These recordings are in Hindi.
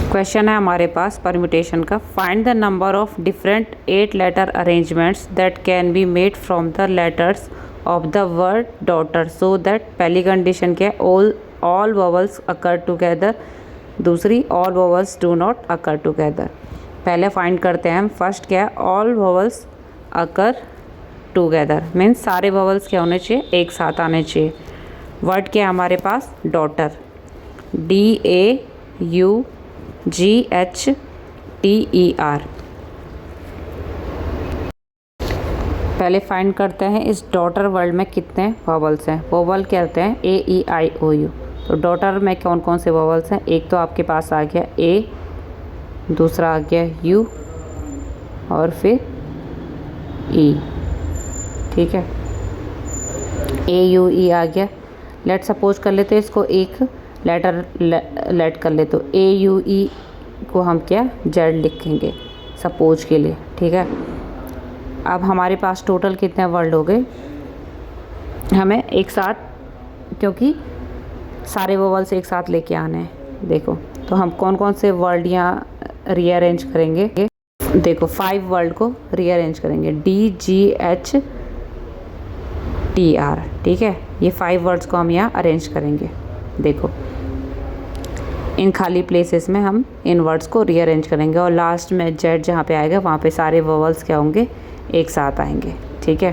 क्वेश्चन है हमारे पास परम्यूटेशन का। Find the number of different 8 letter arrangements that can be made from the letters of the word daughter so that, पहली कंडीशन क्या है, ऑल वोवल्स अकर टुगेदर, दूसरी all vowels do not occur together. पहले फाइंड करते हैं हम, फर्स्ट क्या है, all vowels occur together means सारे वोवल्स क्या होने चाहिए, एक साथ आने चाहिए। वर्ड क्या है हमारे पास, डॉटर, DAUGHTER। पहले फाइंड करते हैं इस डॉटर वर्ड में कितने वोवल्स हैं। वोवल कहते हैं AEIOU। तो डॉटर में कौन कौन से वोवल्स हैं, एक तो आपके पास आ गया A, दूसरा आ गया U और फिर E। ठीक है, AUE आ गया। लेट सपोज कर लेते हैं इसको एक लेटर लेट कर ले, तो AUE को हम क्या जेड लिखेंगे सपोज के लिए। ठीक है, अब हमारे पास टोटल कितने वर्ड हो गए, हमें एक साथ, क्योंकि सारे वोवल्स एक साथ लेके आने हैं। देखो तो हम कौन कौन से वर्ड यहाँ रीअरेंज करेंगे। देखो 5 वर्ड को रीअरेंज करेंगे, DGHTR। ठीक है, ये 5 वर्ड्स को हम यहाँ अरेंज करेंगे। देखो इन खाली प्लेसेस में हम इन वर्ड्स को रीअरेंज करेंगे और लास्ट में जेड जहाँ पे आएगा वहाँ पे सारे वोवल्स क्या होंगे, एक साथ आएंगे। ठीक है,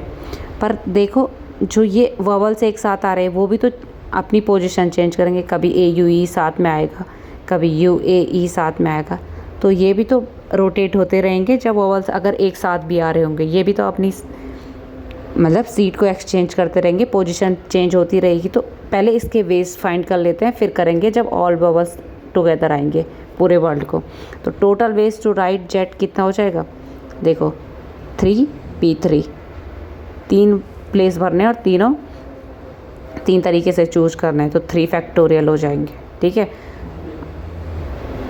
पर देखो जो ये वोवल्स एक साथ आ रहे हैं वो भी तो अपनी पोजीशन चेंज करेंगे, कभी AUE साथ में आएगा, कभी UAE साथ में आएगा, तो ये भी तो रोटेट होते रहेंगे जब वोवल्स अगर एक साथ भी आ रहे होंगे। ये भी तो अपनी मतलब सीट को एक्सचेंज करते रहेंगे, पोजीशन चेंज होती रहेगी। तो पहले इसके वेज फाइंड कर लेते हैं, फिर करेंगे जब ऑल वोवल्स टुगेदर आएंगे पूरे वर्ल्ड को। तो total ways to write Z कितना हो जाएगा, देखो 3P3, 3 प्लेस भरने और तीनों 3 तरीके से चूज करना है, तो 3 फैक्टोरियल हो जाएंगे। ठीक है,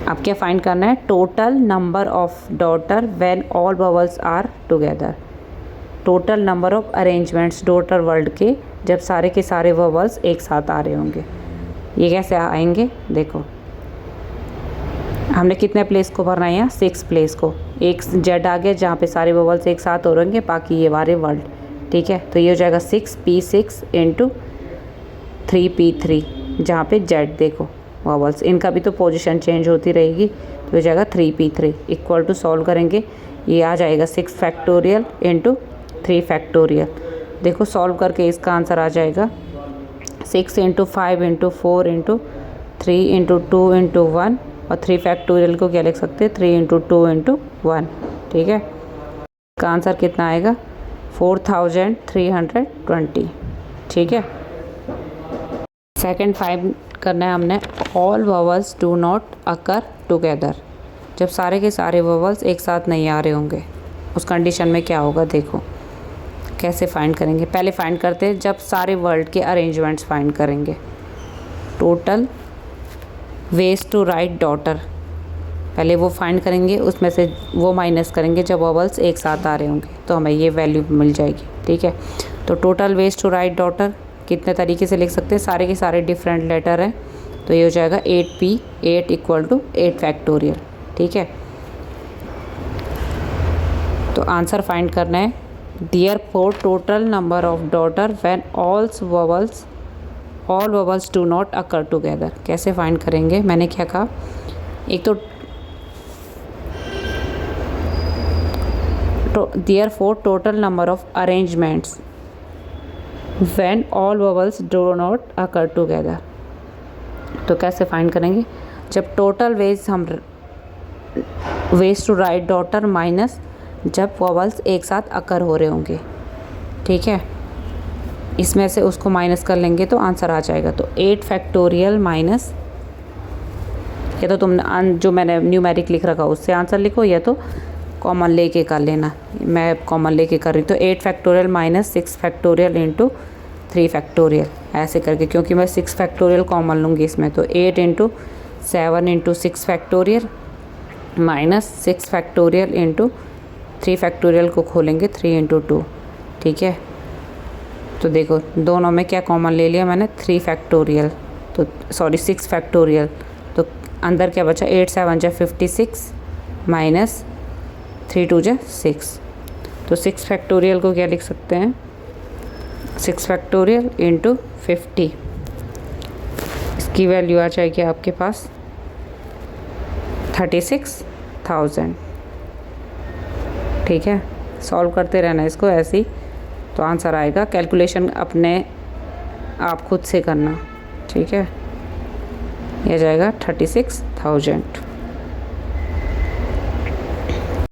अब क्या फाइंड करना है, total number of daughter when all vowels are together, total number of arrangements daughter word के जब सारे के सारे वोवल्स एक साथ आ रहे होंगे। ये कैसे आएंगे, देखो हमने कितने प्लेस को भरना है, यहाँ 6 प्लेस को, एक जेड आ गया जहाँ पे सारे वोवल्स एक साथ हो रहेंगे, बाकी ये वाले वर्ड। ठीक है, तो ये हो जाएगा 6P6 इंटू 3P3 जहाँ पे जेड देखो वोवल्स, इनका भी तो पोजीशन चेंज होती रहेगी, तो हो जाएगा 3P3 इक्वल टू, सॉल्व करेंगे ये आ जाएगा 6 फैक्टोरियल इंटू 3 फैक्टोरियल। देखो सॉल्व करके इसका आंसर आ जाएगा 6 into 5 into 4 into 3 into 2 into 1, और 3 फैक्टोरियल को क्या लिख सकते हैं, 3 इंटू 2 इंटू 1। ठीक है, इसका आंसर कितना आएगा, 4320। ठीक है, सेकंड फाइंड करना है हमने, all vowels do not occur together, जब सारे के सारे वोवल्स एक साथ नहीं आ रहे होंगे उस कंडीशन में क्या होगा। देखो कैसे फाइंड करेंगे, पहले फाइंड करते हैं जब सारे वर्ड के अरेंजमेंट्स फाइंड करेंगे। Total ways to write daughter, पहले वो फाइंड करेंगे, उसमें से वो माइनस करेंगे जब वोवल्स एक साथ आ रहे होंगे, तो हमें ये वैल्यू मिल जाएगी। ठीक है, तो total ways to write daughter कितने तरीके से लिख सकते हैं, सारे के सारे डिफरेंट लेटर हैं, तो ये हो जाएगा 8P 8 इक्वल टू 8 फैक्टोरियल। ठीक है, तो आंसर फाइंड करना है, therefore total number of daughter when all vowels do not occur together. कैसे फाइंड करेंगे, मैंने क्या कहा, एक तो therefore total number of arrangements when all vowels do not occur together, तो कैसे फाइंड करेंगे, जब total ways to write daughter minus जब वोवल्स एक साथ अकर हो रहे होंगे। ठीक है, इसमें से उसको माइनस कर लेंगे तो आंसर आ जाएगा, तो 8 फैक्टोरियल माइनस, या तो तुमने जो मैंने न्यूमेरिक लिख रखा उससे आंसर लिखो, या तो कॉमन लेके कर लेना, मैं कॉमन लेके कर रही, तो 8 factorial minus 6 factorial into 3 factorial ऐसे करके, क्योंकि मैं 6 फैक्टोरियल कॉमन लूँगी इसमें, तो 8 into 7 into 6 factorial minus 6 factorial into 3 factorial को खोलेंगे 3 इंटू 2। ठीक है, तो देखो दोनों में क्या कॉमन ले लिया मैंने, 3 फैक्टोरियल, तो सॉरी 6 फैक्टोरियल, तो अंदर क्या बचा, 8 7 जा 56 माइनस 3 2 जा 6। तो 6 फैक्टोरियल को क्या लिख सकते हैं, 6 फैक्टोरियल इंटू 50, इसकी वैल्यू आ जाएगी आपके पास 36,000। ठीक है, सॉल्व करते रहना इसको ऐसे ही, तो आंसर आएगा। कैलकुलेशन अपने आप खुद से करना। ठीक है, यह जाएगा 36,000।